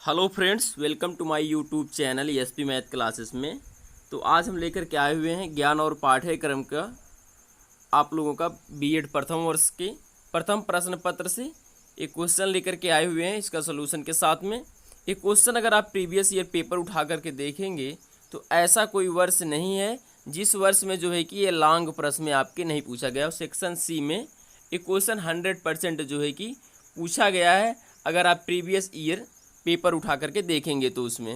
Hello friends, welcome to my YouTube channel SP math classes में। तो आज हम लेकर के आए हुए हैं ज्ञान और पाठ्यक्रम का आप लोगों का बीएड प्रथम वर्ष के प्रथम प्रश्न पत्र से एक क्वेश्चन लेकर के आए हुए हैं इसका सलूशन के साथ में। एक क्वेश्चन अगर आप प्रीवियस ईयर पेपर उठा करके देखेंगे तो ऐसा कोई वर्ष नहीं है जिस वर्ष में जो है कि ये लॉन्ग प्रश्न में आपके नहीं पूछा गया। सेक्शन सी में एक क्वेश्चन 100% जो है कि पूछा गया है। अगर आप प्रीवियस ईयर पेपर उठा करके देखेंगे तो उसमें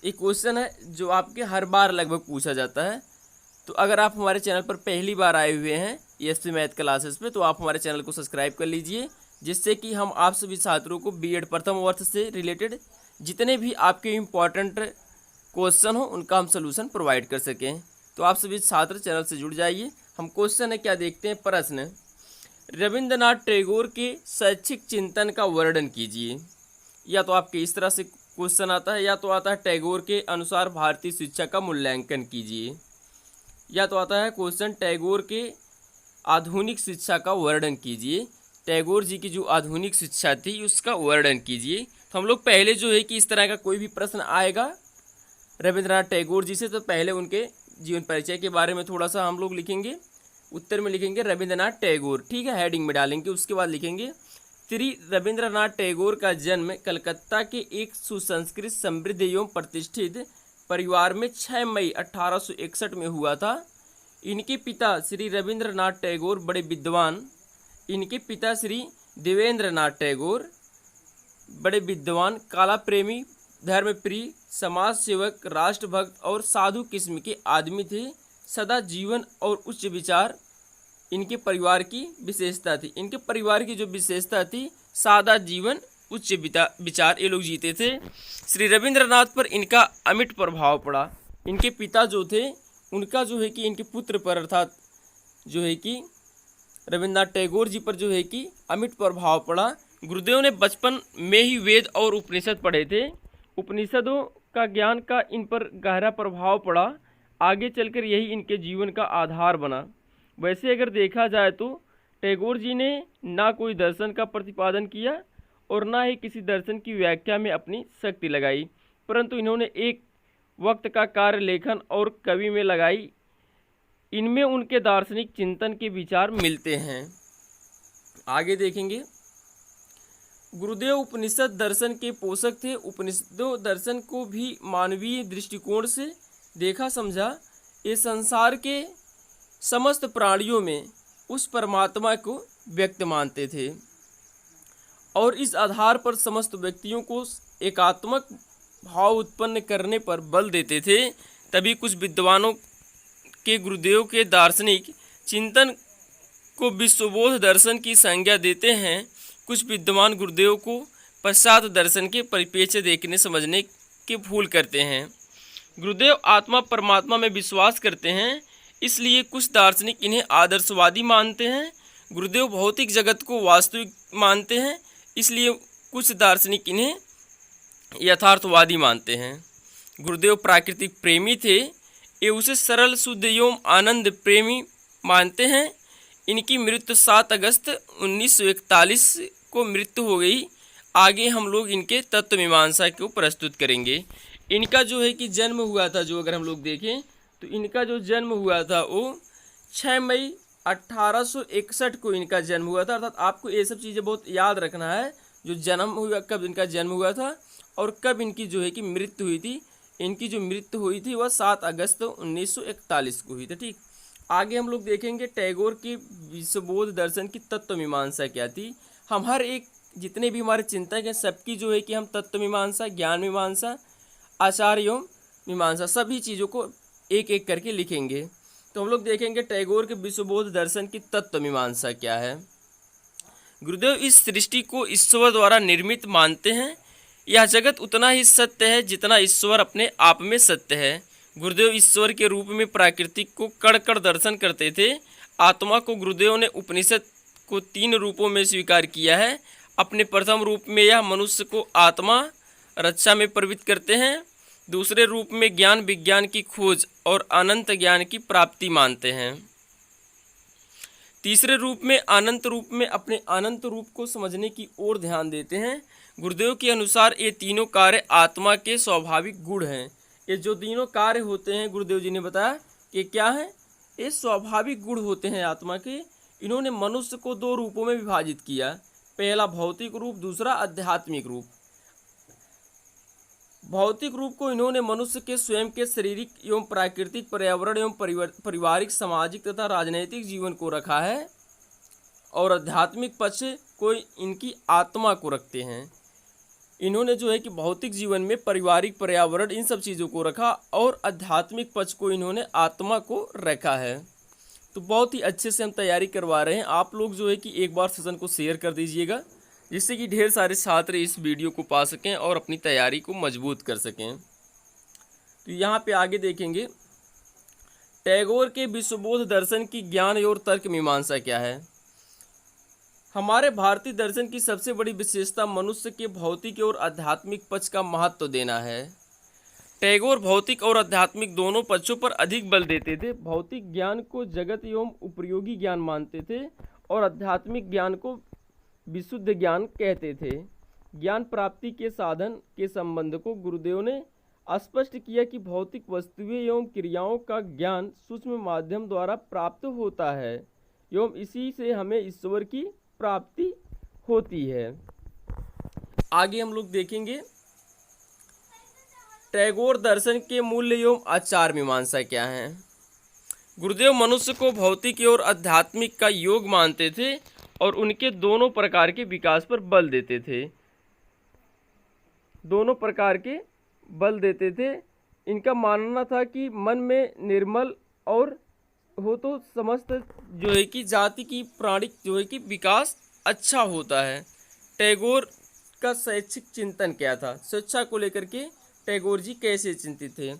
एक क्वेश्चन है जो आपके हर बार लगभग पूछा जाता है। तो अगर आप हमारे चैनल पर पहली बार आए हुए हैं एसपी मैथ क्लासेस पे, तो आप हमारे चैनल को सब्सक्राइब कर लीजिए, जिससे कि हम आप सभी छात्रों को बीएड प्रथम वर्ष से रिलेटेड जितने भी आपके इम्पॉर्टेंट क्वेश्चन हो उनका हम सोल्यूशन प्रोवाइड कर सकें। तो आप सभी छात्र चैनल से जुड़ जाइए। हम क्वेश्चन है क्या देखते हैं। प्रश्न, रविंद्रनाथ टैगोर के शैक्षिक चिंतन का वर्णन कीजिए। या तो आपके इस तरह से क्वेश्चन आता है, या तो आता है टैगोर के अनुसार भारतीय शिक्षा का मूल्यांकन कीजिए, या तो आता है क्वेश्चन टैगोर के आधुनिक शिक्षा का वर्णन कीजिए। टैगोर जी की जो आधुनिक शिक्षा थी उसका वर्णन कीजिए। तो हम लोग पहले जो है कि इस तरह का कोई भी प्रश्न आएगा रविंद्रनाथ टैगोर जी से, तो पहले उनके जीवन परिचय के बारे में थोड़ा सा हम लोग लिखेंगे। उत्तर में लिखेंगे रविंद्रनाथ टैगोर, ठीक है, हेडिंग में डालेंगे। उसके बाद लिखेंगे श्री रविंद्रनाथ टैगोर का जन्म कलकत्ता के एक सुसंस्कृत, समृद्ध एवं प्रतिष्ठित परिवार में 6 मई 1861 में हुआ था। इनके पिता श्री रविंद्रनाथ टैगोर बड़े विद्वान इनके पिता श्री देवेंद्रनाथ टैगोर बड़े विद्वान, कला प्रेमी, धर्मप्रिय, समाज सेवक, राष्ट्रभक्त और साधु किस्म के आदमी थे। सदा जीवन और उच्च विचार इनके परिवार की विशेषता थी। इनके परिवार की जो विशेषता थी, सादा जीवन, उच्च विचार, ये लोग जीते थे। श्री रविंद्रनाथ पर इनका अमिट प्रभाव पड़ा। इनके पिता जो थे उनका जो है कि इनके पुत्र पर अर्थात जो है कि रविंद्रनाथ टैगोर जी पर जो है कि अमिट प्रभाव पड़ा। गुरुदेव ने बचपन में ही वेद और उपनिषद पढ़े थे। उपनिषदों का ज्ञान का इन पर गहरा प्रभाव पड़ा। आगे चलकर यही इनके जीवन का आधार बना। वैसे अगर देखा जाए तो टैगोर जी ने ना कोई दर्शन का प्रतिपादन किया और ना ही किसी दर्शन की व्याख्या में अपनी शक्ति लगाई, परंतु इन्होंने एक वक्त का कार्य लेखन और कवि में लगाई। इनमें उनके दार्शनिक चिंतन के विचार मिलते हैं। आगे देखेंगे, गुरुदेव उपनिषद दर्शन के पोषक थे। उपनिषदों दर्शन को भी मानवीय दृष्टिकोण से देखा समझा। ये संसार के समस्त प्राणियों में उस परमात्मा को व्यक्त मानते थे और इस आधार पर समस्त व्यक्तियों को एकात्मक भाव उत्पन्न करने पर बल देते थे। तभी कुछ विद्वानों के गुरुदेव के दार्शनिक चिंतन को विश्वबोध दर्शन की संज्ञा देते हैं। कुछ विद्वान गुरुदेव को पश्चात दर्शन के परिप्रेक्ष्य देखने समझने के भूल करते हैं। गुरुदेव आत्मा परमात्मा में विश्वास करते हैं, इसलिए कुछ दार्शनिक इन्हें आदर्शवादी मानते हैं। गुरुदेव भौतिक जगत को वास्तविक मानते हैं, इसलिए कुछ दार्शनिक इन्हें यथार्थवादी मानते हैं। गुरुदेव प्राकृतिक प्रेमी थे। ये उसे सरल, शुद्ध एवं आनंद प्रेमी मानते हैं। इनकी मृत्यु 7 अगस्त 1941 को मृत्यु हो गई। आगे हम लोग इनके तत्व मीमांसा को प्रस्तुत करेंगे। इनका जो है कि जन्म हुआ था, जो अगर हम लोग देखें तो इनका जो जन्म हुआ था वो 6 मई 1861 को इनका जन्म हुआ था। अर्थात आपको ये सब चीज़ें बहुत याद रखना है, जो जन्म हुआ, कब इनका जन्म हुआ था और कब इनकी जो है कि मृत्यु हुई थी। इनकी जो मृत्यु हुई थी वह 7 अगस्त 1941 को हुई थी। ठीक, आगे हम लोग देखेंगे टैगोर की विश्वबोध दर्शन की तत्व मीमांसा क्या थी। हम हर एक जितने भी हमारे चिंतक हैं सबकी जो है कि हम तत्व मीमांसा, ज्ञान मीमांसा, आचार एवं मीमांसा सभी चीज़ों को एक एक करके लिखेंगे। तो हम लोग देखेंगे टैगोर के विश्वबोध दर्शन की तत्व मीमांसा क्या है। गुरुदेव इस सृष्टि को ईश्वर द्वारा निर्मित मानते हैं। यह जगत उतना ही सत्य है जितना ईश्वर अपने आप में सत्य है। गुरुदेव ईश्वर के रूप में प्राकृतिक को कड़ कड़ दर्शन करते थे। आत्मा को गुरुदेव ने उपनिषद को 3 रूपों में स्वीकार किया है। अपने प्रथम रूप में यह मनुष्य को आत्मा रक्षा में प्रवृत्त करते हैं। दूसरे रूप में ज्ञान विज्ञान की खोज और अनंत ज्ञान की प्राप्ति मानते हैं। तीसरे रूप में अनंत रूप में अपने अनंत रूप को समझने की ओर ध्यान देते हैं। गुरुदेव के अनुसार ये तीनों कार्य आत्मा के स्वाभाविक गुण हैं। ये जो तीनों कार्य होते हैं गुरुदेव जी ने बताया कि क्या है, ये स्वाभाविक गुण होते हैं आत्मा के। इन्होंने मनुष्य को दो रूपों में विभाजित किया, पहला भौतिक रूप, दूसरा आध्यात्मिक रूप। भौतिक रूप को इन्होंने मनुष्य के स्वयं के शारीरिक एवं प्राकृतिक पर्यावरण एवं पारिवारिक, सामाजिक तथा राजनीतिक जीवन को रखा है, और आध्यात्मिक पक्ष को इनकी आत्मा को रखते हैं। इन्होंने जो है कि भौतिक जीवन में पारिवारिक, पर्यावरण, इन सब चीज़ों को रखा, और आध्यात्मिक पक्ष को इन्होंने आत्मा को रखा है। तो बहुत ही अच्छे से हम तैयारी करवा रहे हैं। आप लोग जो है कि एक बार सेशन को शेयर कर दीजिएगा, जिससे कि ढेर सारे छात्र इस वीडियो को पा सकें और अपनी तैयारी को मजबूत कर सकें। तो यहाँ पे आगे देखेंगे, टैगोर के विश्वबोध दर्शन की ज्ञान और तर्क मीमांसा क्या है। हमारे भारतीय दर्शन की सबसे बड़ी विशेषता मनुष्य के भौतिक और आध्यात्मिक पक्ष का महत्व देना है। टैगोर भौतिक और आध्यात्मिक दोनों पक्षों पर अधिक बल देते थे। भौतिक ज्ञान को जगत एवं उपयोगी ज्ञान मानते थे और आध्यात्मिक ज्ञान को विशुद्ध ज्ञान कहते थे। ज्ञान प्राप्ति के साधन के संबंध को गुरुदेव ने स्पष्ट किया कि भौतिक वस्तुएं एवं क्रियाओं का ज्ञान सूक्ष्म माध्यम द्वारा प्राप्त होता है एवं इसी से हमें ईश्वर की प्राप्ति होती है। आगे हम लोग देखेंगे, टैगोर दर्शन के मूल्य एवं आचार मीमांसा क्या है। गुरुदेव मनुष्य को भौतिक और आध्यात्मिक का योग मानते थे और उनके दोनों प्रकार के विकास पर बल देते थे। दोनों प्रकार के बल देते थे। इनका मानना था कि मन में निर्मल और हो तो समस्त जो है कि जाति की प्राणिक जो है कि विकास अच्छा होता है। टैगोर का शैक्षिक चिंतन क्या था, शिक्षा को लेकर के टैगोर जी कैसे चिंतित थे।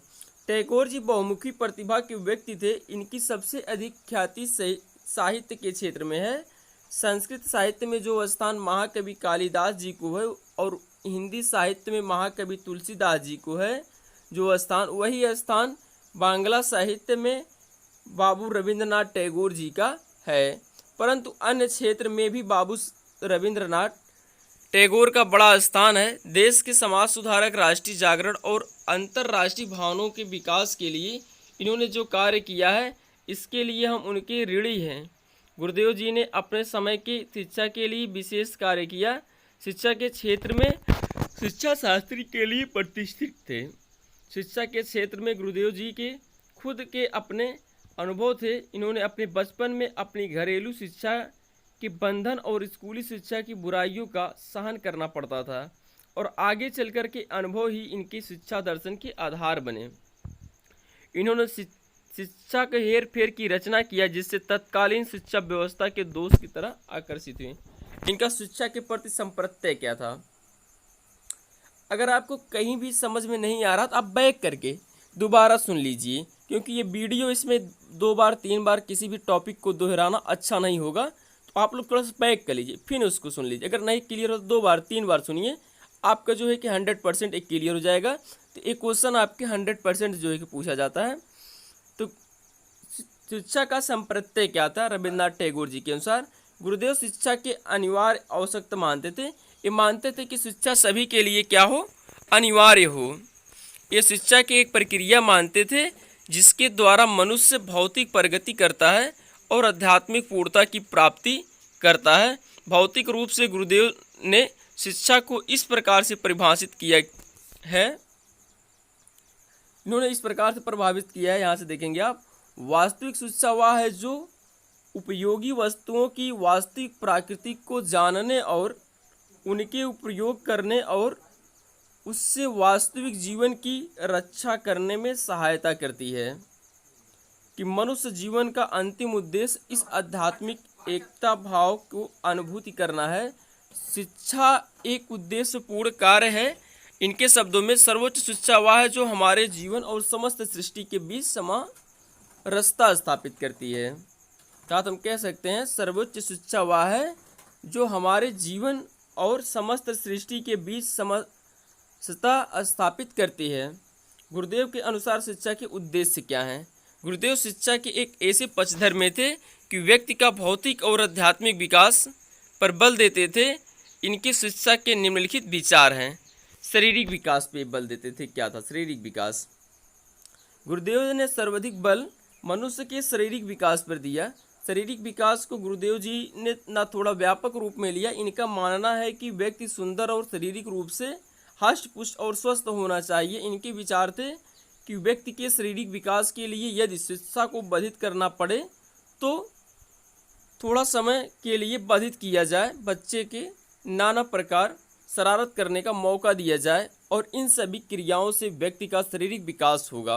टैगोर जी बहुमुखी प्रतिभा के व्यक्ति थे। इनकी सबसे अधिक ख्याति साहित्य के क्षेत्र में है। संस्कृत साहित्य में जो स्थान महाकवि कालिदास जी को है और हिंदी साहित्य में महाकवि तुलसीदास जी को है जो स्थान, वही स्थान बांग्ला साहित्य में बाबू रविंद्रनाथ टैगोर जी का है। परंतु अन्य क्षेत्र में भी बाबू रविंद्रनाथ टैगोर का बड़ा स्थान है। देश के समाज सुधारक, राष्ट्रीय जागरण और अंतर्राष्ट्रीय भावनाओं के विकास के लिए इन्होंने जो कार्य किया है, इसके लिए हम उनके ऋणी हैं। गुरुदेव जी ने अपने समय की शिक्षा के लिए विशेष कार्य किया। शिक्षा के क्षेत्र में शिक्षा शास्त्री के लिए प्रतिष्ठित थे। शिक्षा के क्षेत्र में गुरुदेव जी के खुद के अपने अनुभव थे। इन्होंने अपने बचपन में अपनी घरेलू शिक्षा के बंधन और स्कूली शिक्षा की बुराइयों का सहन करना पड़ता था और आगे चलकर के अनुभव ही इनकी शिक्षा दर्शन के आधार बने। इन्होंने शिक्षा के हेर फेर की रचना किया, जिससे तत्कालीन शिक्षा व्यवस्था के दोष की तरह आकर्षित हुए। इनका शिक्षा के प्रति संप्रत्यय क्या था। अगर आपको कहीं भी समझ में नहीं आ रहा तो आप बैक करके दोबारा सुन लीजिए, क्योंकि ये वीडियो इसमें 2 बार 3 बार किसी भी टॉपिक को दोहराना अच्छा नहीं होगा। तो आप लोग थोड़ा सा बैक कर लीजिए, फिर उसको सुन लीजिए। अगर नहीं क्लियर हो तो 2 बार 3 बार सुनिए, आपका जो है कि 100% एक क्लियर हो जाएगा। तो एक क्वेश्चन आपके 100% जो है कि पूछा जाता है। तो शिक्षा का संप्रत्यय क्या था रविन्द्रनाथ टैगोर जी के अनुसार। गुरुदेव शिक्षा के अनिवार्य आवश्यकता मानते थे। ये मानते थे कि शिक्षा सभी के लिए क्या हो, अनिवार्य हो। ये शिक्षा की एक प्रक्रिया मानते थे जिसके द्वारा मनुष्य भौतिक प्रगति करता है और आध्यात्मिक पूर्णता की प्राप्ति करता है। भौतिक रूप से गुरुदेव ने शिक्षा को इस प्रकार से परिभाषित किया है। इन्होंने इस प्रकार से प्रभावित किया है, यहाँ से देखेंगे आप। वास्तविक शिक्षा वह है जो उपयोगी वस्तुओं की वास्तविक प्रकृति को जानने और उनके उपयोग करने और उससे वास्तविक जीवन की रक्षा करने में सहायता करती है। कि मनुष्य जीवन का अंतिम उद्देश्य इस आध्यात्मिक एकता भाव को अनुभूति करना है। शिक्षा एक उद्देश्यपूर्ण कार्य है। इनके शब्दों में सर्वोच्च शिक्षा वह है जो हमारे जीवन और समस्त सृष्टि के बीच समरसता स्थापित करती है। अर्थात हम कह सकते हैं सर्वोच्च शिक्षा वह है जो हमारे जीवन और समस्त सृष्टि के बीच समरसता स्थापित करती है। गुरुदेव के अनुसार शिक्षा के उद्देश्य क्या हैं? गुरुदेव शिक्षा के एक ऐसे पक्षधर में थे कि व्यक्ति का भौतिक और आध्यात्मिक विकास पर बल देते थे। इनकी शिक्षा के निम्नलिखित विचार हैं। शारीरिक विकास पे बल देते थे। क्या था? शारीरिक विकास। गुरुदेव ने सर्वाधिक बल मनुष्य के शारीरिक विकास पर दिया। शारीरिक विकास को गुरुदेव जी ने ना थोड़ा व्यापक रूप में लिया। इनका मानना है कि व्यक्ति सुंदर और शारीरिक रूप से हष्ट पुष्ट और स्वस्थ होना चाहिए। इनके विचार थे कि व्यक्ति के शारीरिक विकास के लिए यदि शिक्षा को बाधित करना पड़े तो थोड़ा समय के लिए बाधित किया जाए, बच्चे के नाना प्रकार शरारत करने का मौका दिया जाए और इन सभी क्रियाओं से व्यक्ति का शारीरिक विकास होगा।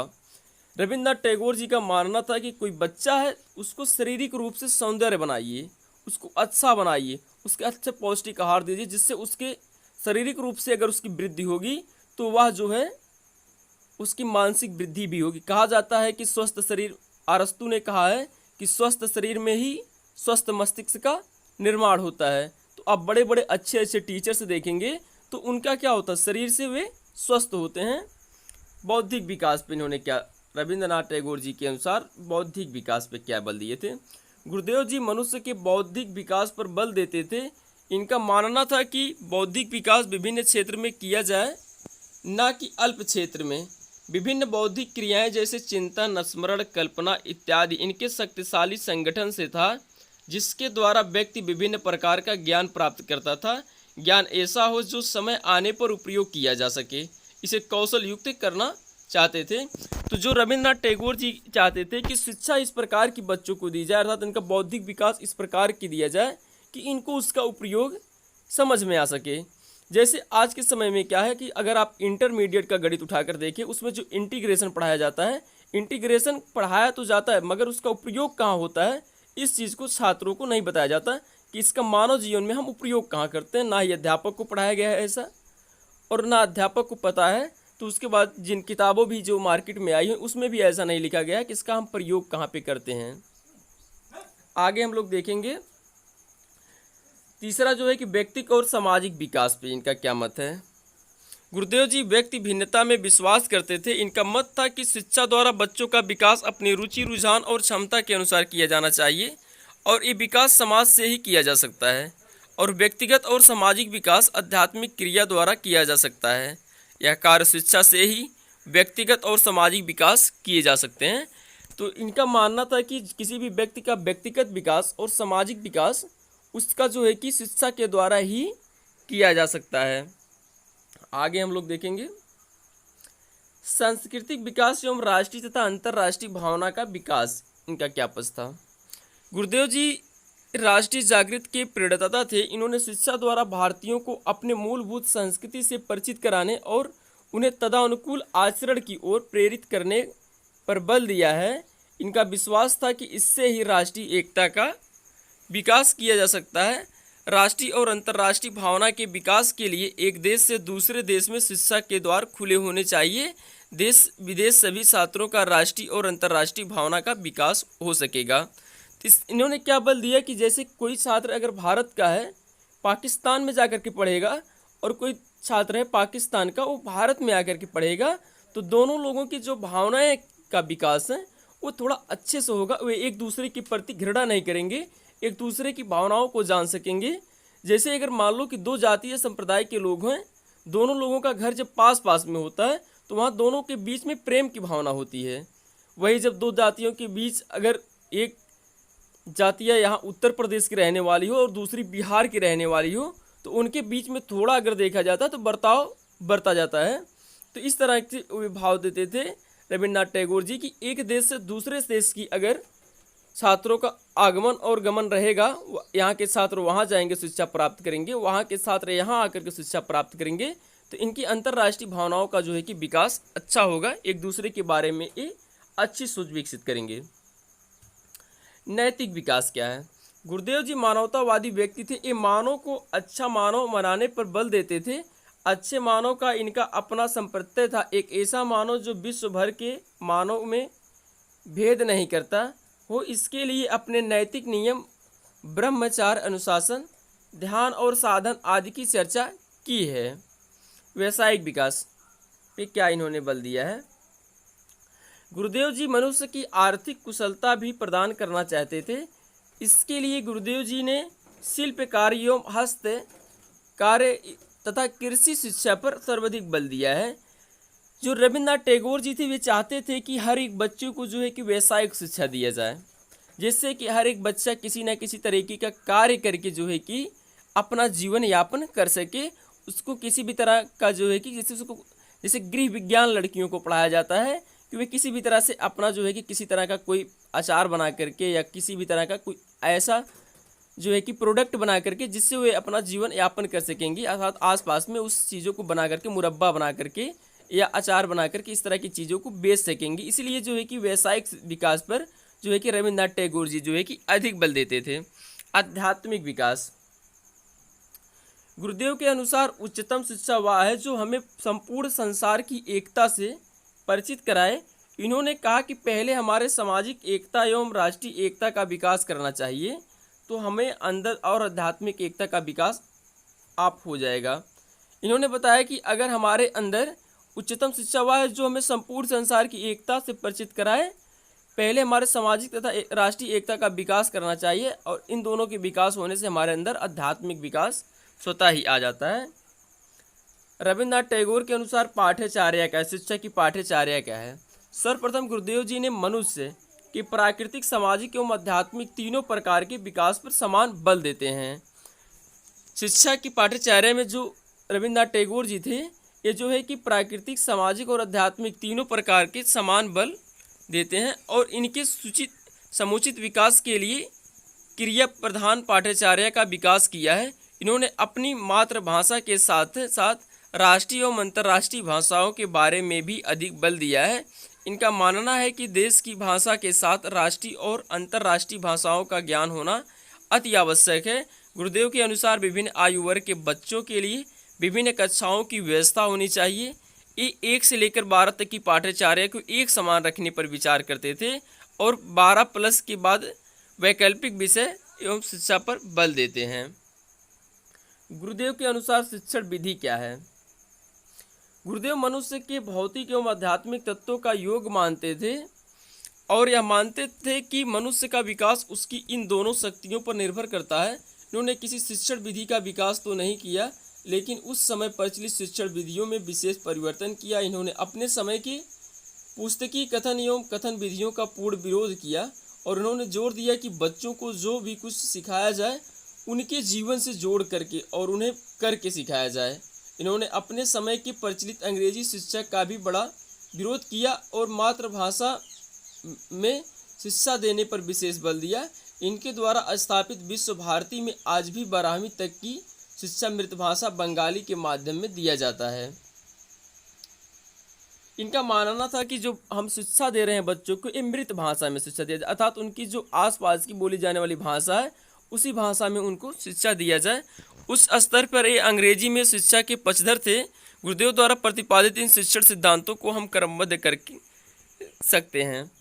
रविन्द्रनाथ टैगोर जी का मानना था कि कोई बच्चा है उसको शारीरिक रूप से सौंदर्य बनाइए, उसको अच्छा बनाइए, उसके अच्छे पौष्टिक आहार दीजिए, जिससे उसके शारीरिक रूप से अगर उसकी वृद्धि होगी तो वह जो है उसकी मानसिक वृद्धि भी होगी। कहा जाता है कि स्वस्थ शरीर, अरस्तु ने कहा है कि स्वस्थ शरीर में ही स्वस्थ मस्तिष्क का निर्माण होता है। तो आप बड़े बड़े अच्छे अच्छे टीचर्स देखेंगे तो उनका क्या होता है, शरीर से वे स्वस्थ होते हैं। बौद्धिक विकास पे इन्होंने क्या, रविन्द्रनाथ टैगोर जी के अनुसार बौद्धिक विकास पे क्या बल दिए थे? गुरुदेव जी मनुष्य के बौद्धिक विकास पर बल देते थे। इनका मानना था कि बौद्धिक विकास विभिन्न क्षेत्र में किया जाए, न कि अल्प क्षेत्र में। विभिन्न बौद्धिक क्रियाएं जैसे चिंतन, स्मरण, कल्पना इत्यादि इनके शक्तिशाली संगठन से था, जिसके द्वारा व्यक्ति विभिन्न प्रकार का ज्ञान प्राप्त करता था। ज्ञान ऐसा हो जो समय आने पर उपयोग किया जा सके, इसे कौशल युक्त करना चाहते थे। तो जो रविन्द्रनाथ टैगोर जी चाहते थे कि शिक्षा इस प्रकार की बच्चों को दी जाए, अर्थात इनका बौद्धिक विकास इस प्रकार की दिया जाए कि इनको उसका उपयोग समझ में आ सके। जैसे आज के समय में क्या है कि अगर आप इंटरमीडिएट का गणित उठाकर देखें, उसमें जो इंटीग्रेशन पढ़ाया जाता है, इंटीग्रेशन पढ़ाया तो जाता है मगर उसका उपयोग कहाँ होता है, इस चीज़ को छात्रों को नहीं बताया जाता कि इसका मानव जीवन में हम उपयोग कहाँ करते हैं। ना ही अध्यापक को पढ़ाया गया है ऐसा, और ना अध्यापक को पता है। तो उसके बाद जिन किताबों भी जो मार्केट में आई हैं उसमें भी ऐसा नहीं लिखा गया है कि इसका हम प्रयोग कहाँ पे करते हैं। आगे हम लोग देखेंगे तीसरा जो है कि व्यक्तिक और सामाजिक विकास पे इनका क्या मत है। गुरुदेव जी व्यक्ति भिन्नता में विश्वास करते थे। इनका मत था कि शिक्षा द्वारा बच्चों का विकास अपनी रुचि, रुझान और क्षमता के अनुसार किया जाना चाहिए और ये विकास समाज से ही किया जा सकता है, और व्यक्तिगत और सामाजिक विकास आध्यात्मिक क्रिया द्वारा किया जा सकता है। यह कार्य शिक्षा से ही व्यक्तिगत और सामाजिक विकास किए जा सकते हैं। तो इनका मानना था कि किसी भी व्यक्ति का व्यक्तिगत विकास और सामाजिक विकास उसका जो है कि शिक्षा के द्वारा ही किया जा सकता है। आगे हम लोग देखेंगे सांस्कृतिक विकास एवं राष्ट्रीय तथा अंतर्राष्ट्रीय भावना का विकास, इनका क्या पक्ष था। गुरुदेव जी राष्ट्रीय जागृति के प्रेरणादाता थे। इन्होंने शिक्षा द्वारा भारतीयों को अपने मूलभूत संस्कृति से परिचित कराने और उन्हें तदनुकूल आचरण की ओर प्रेरित करने पर बल दिया है। इनका विश्वास था कि इससे ही राष्ट्रीय एकता का विकास किया जा सकता है। राष्ट्रीय और अंतर्राष्ट्रीय भावना के विकास के लिए एक देश से दूसरे देश में शिक्षा के द्वार खुले होने चाहिए। देश विदेश सभी छात्रों का राष्ट्रीय और अंतर्राष्ट्रीय भावना का विकास हो सकेगा। इन्होंने क्या बल दिया कि जैसे कोई छात्र अगर भारत का है पाकिस्तान में जाकर के पढ़ेगा और कोई छात्र है पाकिस्तान का वो भारत में आकर के पढ़ेगा, तो दोनों लोगों की जो भावनाएं का विकास है वो थोड़ा अच्छे से होगा। वे एक दूसरे के प्रति घृणा नहीं करेंगे, एक दूसरे की भावनाओं को जान सकेंगे। जैसे अगर मान लो कि दो जातीय संप्रदाय के लोग हैं, दोनों लोगों का घर जब पास पास में होता है तो वहाँ दोनों के बीच में प्रेम की भावना होती है। वही जब दो जातियों के बीच अगर एक जातियाँ यहाँ उत्तर प्रदेश की रहने वाली हो और दूसरी बिहार की रहने वाली हो तो उनके बीच में थोड़ा अगर देखा जाता है तो बर्ताव बरता जाता है। तो इस तरह के वे भाव देते थे रविन्द्रनाथ टैगोर जी की एक देश से दूसरे देश की अगर छात्रों का आगमन और गमन रहेगा, यहाँ के छात्र वहाँ जाएंगे शिक्षा प्राप्त करेंगे, वहाँ के छात्र यहाँ आकर के शिक्षा प्राप्त करेंगे, तो इनकी अंतर्राष्ट्रीय भावनाओं का जो है कि विकास अच्छा होगा। एक दूसरे के बारे में ये अच्छी सोच विकसित करेंगे। नैतिक विकास क्या है। गुरुदेव जी मानवतावादी व्यक्ति थे। ये मानव को अच्छा मानव बनाने पर बल देते थे। अच्छे मानव का इनका अपना संप्रत्यय था, एक ऐसा मानव जो विश्व भर के मानव में भेद नहीं करता हो। इसके लिए अपने नैतिक नियम, ब्रह्मचार्य, अनुशासन, ध्यान और साधन आदि की चर्चा की है। व्यावसायिक विकास पे क्या इन्होंने बल दिया है। गुरुदेव जी मनुष्य की आर्थिक कुशलता भी प्रदान करना चाहते थे। इसके लिए गुरुदेव जी ने शिल्प कार्य एवं हस्त कार्य तथा कृषि शिक्षा पर सर्वाधिक बल दिया है। जो रविन्द्रनाथ टैगोर जी थे वे चाहते थे कि हर एक बच्चे को जो है कि व्यावसायिक शिक्षा दिया जाए, जिससे कि हर एक बच्चा किसी न किसी तरीके का कार्य करके जो है कि अपना जीवन यापन कर सके। उसको किसी भी तरह का जो है कि जैसे गृह विज्ञान लड़कियों को पढ़ाया जाता है कि वे किसी भी तरह से अपना जो है कि किसी तरह का कोई अचार बना करके या किसी भी तरह का कोई ऐसा जो है कि प्रोडक्ट बना करके जिससे वे अपना जीवन यापन कर सकेंगी, अर्थात आसपास में उस चीज़ों को बना करके मुरब्बा बना करके या अचार बना करके इस तरह की चीज़ों को बेच सकेंगी। इसलिए जो है कि व्यावसायिक विकास पर जो है कि रविन्द्रनाथ टैगोर जी जो है कि अधिक बल देते थे। आध्यात्मिक विकास, गुरुदेव के अनुसार उच्चतम शिक्षा वह है जो हमें संपूर्ण संसार की एकता से परिचित कराए। इन्होंने कहा कि पहले हमारे सामाजिक एकता एवं राष्ट्रीय एकता का विकास करना चाहिए, तो हमें अंदर और आध्यात्मिक एकता का विकास आप हो जाएगा। इन्होंने बताया कि अगर हमारे अंदर उच्चतम शिक्षा वह है जो हमें संपूर्ण संसार की एकता से परिचित कराए, पहले हमारे सामाजिक तथा राष्ट्रीय एकता का विकास करना चाहिए, और इन दोनों के विकास होने से हमारे अंदर आध्यात्मिक विकास स्वतः ही आ जाता है। रविन्द्रनाथ टैगोर के अनुसार पाठ्यचर्या क्या है, शिक्षा की पाठ्यचर्या क्या है। सर्वप्रथम गुरुदेव जी ने मनुष्य के प्राकृतिक, सामाजिक एवं आध्यात्मिक तीनों प्रकार के विकास पर समान बल देते हैं। शिक्षा की पाठ्यचर्या में जो रविन्द्रनाथ टैगोर जी थे ये जो है कि प्राकृतिक, सामाजिक और आध्यात्मिक तीनों प्रकार के समान बल देते हैं, और इनके समुचित विकास के लिए क्रिया प्रधान पाठ्यचर्या का विकास किया है। इन्होंने अपनी मातृभाषा के साथ साथ राष्ट्रीय एवं अंतर्राष्ट्रीय भाषाओं के बारे में भी अधिक बल दिया है। इनका मानना है कि देश की भाषा के साथ राष्ट्रीय और अंतर्राष्ट्रीय भाषाओं का ज्ञान होना अति आवश्यक है। गुरुदेव के अनुसार विभिन्न आयु वर्ग के बच्चों के लिए विभिन्न कक्षाओं की व्यवस्था होनी चाहिए। ये 1 से लेकर 12 तक की पाठ्यचर्या को एक समान रखने पर विचार करते थे, और 12+ के बाद वैकल्पिक विषय एवं शिक्षा पर बल देते हैं। गुरुदेव के अनुसार शिक्षण विधि क्या है। गुरुदेव मनुष्य के भौतिक एवं आध्यात्मिक तत्वों का योग मानते थे, और यह मानते थे कि मनुष्य का विकास उसकी इन दोनों शक्तियों पर निर्भर करता है। इन्होंने किसी शिक्षण विधि का विकास तो नहीं किया, लेकिन उस समय प्रचलित शिक्षण विधियों में विशेष परिवर्तन किया। इन्होंने अपने समय के पुस्तकीय कथन एवं कथन विधियों का पूर्ण विरोध किया, और इन्होंने जोर दिया कि बच्चों को जो भी कुछ सिखाया जाए उनके जीवन से जोड़ करके और उन्हें करके सिखाया जाए। इन्होंने अपने समय की प्रचलित अंग्रेजी शिक्षा का भी बड़ा विरोध किया, और मातृभाषा में शिक्षा देने पर विशेष बल दिया। इनके द्वारा स्थापित विश्व भारती में आज भी 12वीं तक की शिक्षा मृतभाषा बंगाली के माध्यम में दिया जाता है। इनका मानना था कि जो हम शिक्षा दे रहे हैं बच्चों को, ये मृत भाषा में शिक्षा दिया जाए, अर्थात उनकी जो आसपास की बोली जाने वाली भाषा है उसी भाषा में उनको शिक्षा दिया जाए। उस स्तर पर ये अंग्रेजी में शिक्षा के पक्षधर थे। गुरुदेव द्वारा प्रतिपादित इन शिक्षण सिद्धांतों को हम क्रमबद्ध कर सकते हैं।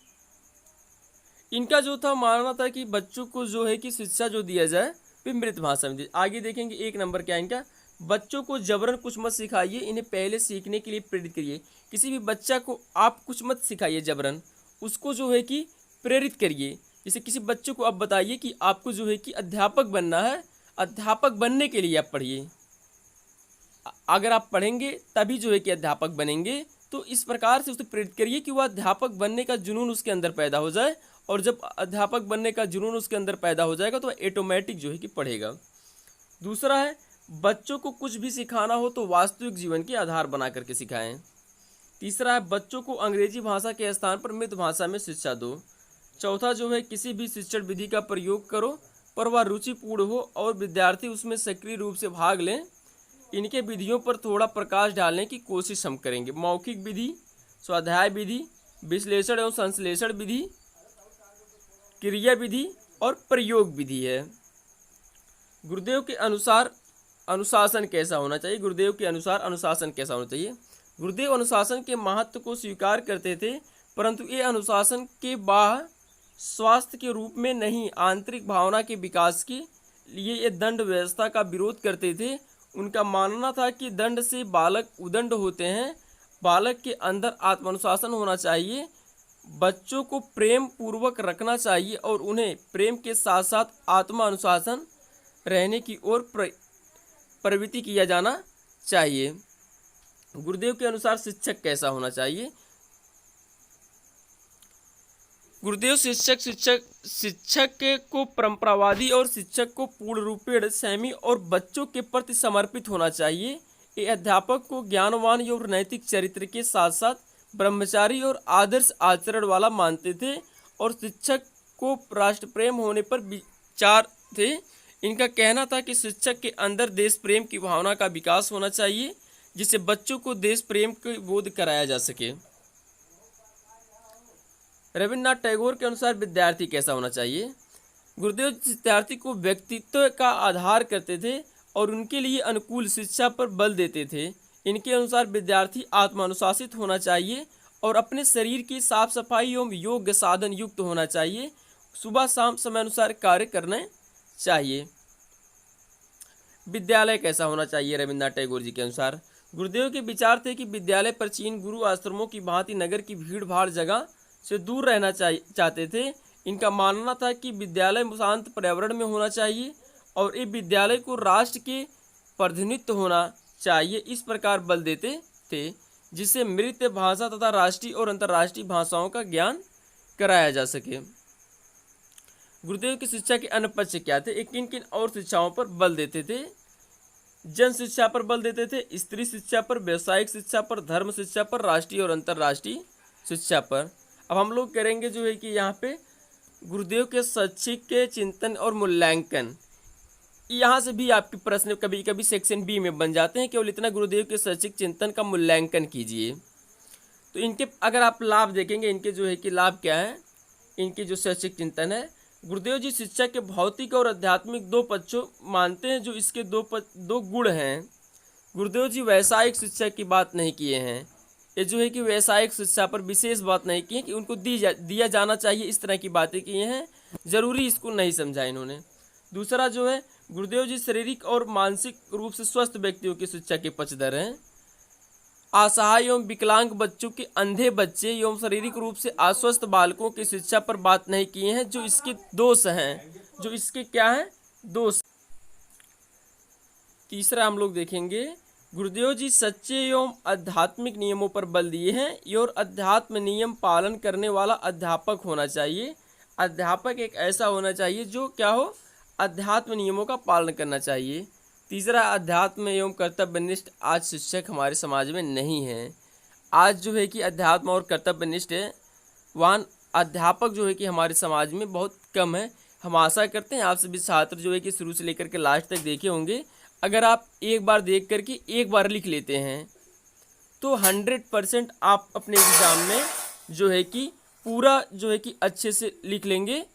इनका जो था मानना था कि बच्चों को जो है कि शिक्षा जो दिया जाए वे मृत भाषा में। आगे देखेंगे 1 नंबर क्या इनका, बच्चों को जबरन कुछ मत सिखाइए, इन्हें पहले सीखने के लिए प्रेरित करिए। किसी भी बच्चा को आप कुछ मत सिखाइए जबरन, उसको जो है कि प्रेरित करिए। जैसे किसी बच्चे को आप बताइए कि आपको जो है कि अध्यापक बनना है, अध्यापक बनने के लिए आप पढ़िए, अगर आप पढ़ेंगे तभी जो है कि अध्यापक बनेंगे। तो इस प्रकार से उसे प्रेरित करिए कि वह अध्यापक बनने का जुनून उसके अंदर पैदा हो जाए, और जब अध्यापक बनने का जुनून उसके अंदर पैदा हो जाएगा तो वह ऑटोमेटिक जो है कि पढ़ेगा। दूसरा है, बच्चों को कुछ भी सिखाना हो तो वास्तविक जीवन के आधार बना करके सिखाएं। तीसरा है, बच्चों को अंग्रेजी भाषा के स्थान पर मृत भाषा में शिक्षा दो। चौथा जो है, किसी भी शिक्षण विधि का प्रयोग करो पर वह रुचिपूर्ण हो और विद्यार्थी उसमें सक्रिय रूप से भाग लें। इनके विधियों पर थोड़ा प्रकाश डालने की कोशिश हम करेंगे। मौखिक विधि, स्वाध्याय विधि, विश्लेषण एवं संश्लेषण विधि, क्रिया विधि और प्रयोग विधि है। गुरुदेव के अनुसार अनुशासन कैसा होना चाहिए। गुरुदेव के अनुसार अनुशासन कैसा होना चाहिए। गुरुदेव अनुशासन के महत्व को स्वीकार करते थे, परंतु ये अनुशासन के बाह्य स्वास्थ्य के रूप में नहीं, आंतरिक भावना के विकास के लिए ये दंड व्यवस्था का विरोध करते थे। उनका मानना था कि दंड से बालक उदंड होते हैं। बालक के अंदर आत्मानुशासन होना चाहिए, बच्चों को प्रेम पूर्वक रखना चाहिए और उन्हें प्रेम के साथ साथ आत्मा अनुशासन रहने की ओर प्रवृत्ति किया जाना चाहिए। गुरुदेव के अनुसार शिक्षक कैसा होना चाहिए? गुरुदेव शिक्षक को परंपरावादी और शिक्षक को पूर्ण रूपेण संयमी और बच्चों के प्रति समर्पित होना चाहिए। ये अध्यापक को ज्ञानवान और नैतिक चरित्र के साथ साथ ब्रह्मचारी और आदर्श आचरण वाला मानते थे और शिक्षक को राष्ट्र प्रेम होने पर विचार थे। इनका कहना था कि शिक्षक के अंदर देश प्रेम की भावना का विकास होना चाहिए, जिससे बच्चों को देश प्रेम की बोध कराया जा सके। रविन्द्रनाथ टैगोर के अनुसार विद्यार्थी कैसा होना चाहिए? गुरुदेव विद्यार्थी को व्यक्तित्व का आधार करते थे और उनके लिए अनुकूल शिक्षा पर बल देते थे। इनके अनुसार विद्यार्थी आत्मानुशासित होना चाहिए और अपने शरीर की साफ सफाई एवं योग्य साधन युक्त होना चाहिए। सुबह शाम समय अनुसार कार्य करना चाहिए। विद्यालय कैसा होना चाहिए? रविन्द्रनाथ टैगोर जी के अनुसार गुरुदेव के विचार थे कि विद्यालय प्राचीन गुरु आश्रमों की भांति नगर की भीड़ भाड़ जगह से दूर रहना चाहते थे। इनका मानना था कि विद्यालय शांत पर्यावरण में होना चाहिए और ये विद्यालय को राष्ट्र के प्रतिनिधित्व होना चाहिए, इस प्रकार बल देते थे, जिससे मृत भाषा तथा राष्ट्रीय और अंतर्राष्ट्रीय भाषाओं का ज्ञान कराया जा सके। गुरुदेव की शिक्षा के अन्य पक्ष क्या थे? किन किन और शिक्षाओं पर बल देते थे? जन शिक्षा पर बल देते थे, स्त्री शिक्षा पर, व्यवसायिक शिक्षा पर, धर्म शिक्षा पर, राष्ट्रीय और अंतर्राष्ट्रीय शिक्षा पर। अब हम लोग करेंगे जो है कि यहाँ पे गुरुदेव के शैक्षिक के चिंतन और मूल्यांकन। यहाँ से भी आपके प्रश्न कभी कभी सेक्शन बी में बन जाते हैं, केवल इतना गुरुदेव के शैक्षिक चिंतन का मूल्यांकन कीजिए। तो इनके अगर आप लाभ देखेंगे, इनके जो है कि लाभ क्या है, इनके जो शैक्षिक चिंतन है, गुरुदेव जी शिक्षा के भौतिक और आध्यात्मिक दो पक्षों मानते हैं, जो इसके दो गुण हैं। गुरुदेव जी व्यावसायिक शिक्षा की बात नहीं किए हैं। ये जो है कि व्यावसायिक शिक्षा पर विशेष बात नहीं की है कि उनको दिया जाना चाहिए, इस तरह की बातें की हैं, जरूरी इसको नहीं समझा इन्होंने। दूसरा जो है, गुरुदेव जी शारीरिक और मानसिक रूप से स्वस्थ व्यक्तियों की शिक्षा के पक्षधर हैं। असहाय एवं विकलांग बच्चों के, अंधे बच्चे एवं शारीरिक रूप से अस्वस्थ बालकों की शिक्षा पर बात नहीं किए हैं, जो इसके दोष हैं, जो इसके क्या हैं, दोष। तीसरा हम लोग देखेंगे, गुरुदेव जी सच्चे एवं आध्यात्मिक नियमों पर बल दिए हैं और अध्यात्म नियम पालन करने वाला अध्यापक होना चाहिए। अध्यापक एक ऐसा होना चाहिए जो क्या हो, अध्यात्म नियमों का पालन करना चाहिए। तीसरा, अध्यात्म एवं कर्तव्यनिष्ठ आज शिक्षक हमारे समाज में नहीं है। आज जो है कि अध्यात्म और कर्तव्यनिष्ठ वान अध्यापक जो है कि हमारे समाज में बहुत कम है। हम आशा करते हैं आप सभी छात्र जो है कि शुरू से लेकर के लास्ट तक देखे होंगे। अगर आप एक बार देख करके एक बार लिख लेते हैं तो 100% आप अपने एग्ज़ाम में जो है कि पूरा जो है कि अच्छे से लिख लेंगे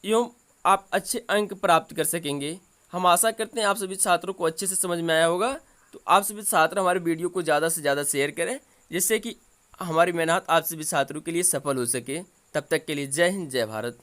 एवं आप अच्छे अंक प्राप्त कर सकेंगे। हम आशा करते हैं आप सभी छात्रों को अच्छे से समझ में आया होगा। तो आप सभी छात्र हमारे वीडियो को ज़्यादा से ज़्यादा शेयर करें, जिससे कि हमारी मेहनत आप सभी छात्रों के लिए सफल हो सके। तब तक के लिए जय हिंद, जय भारत।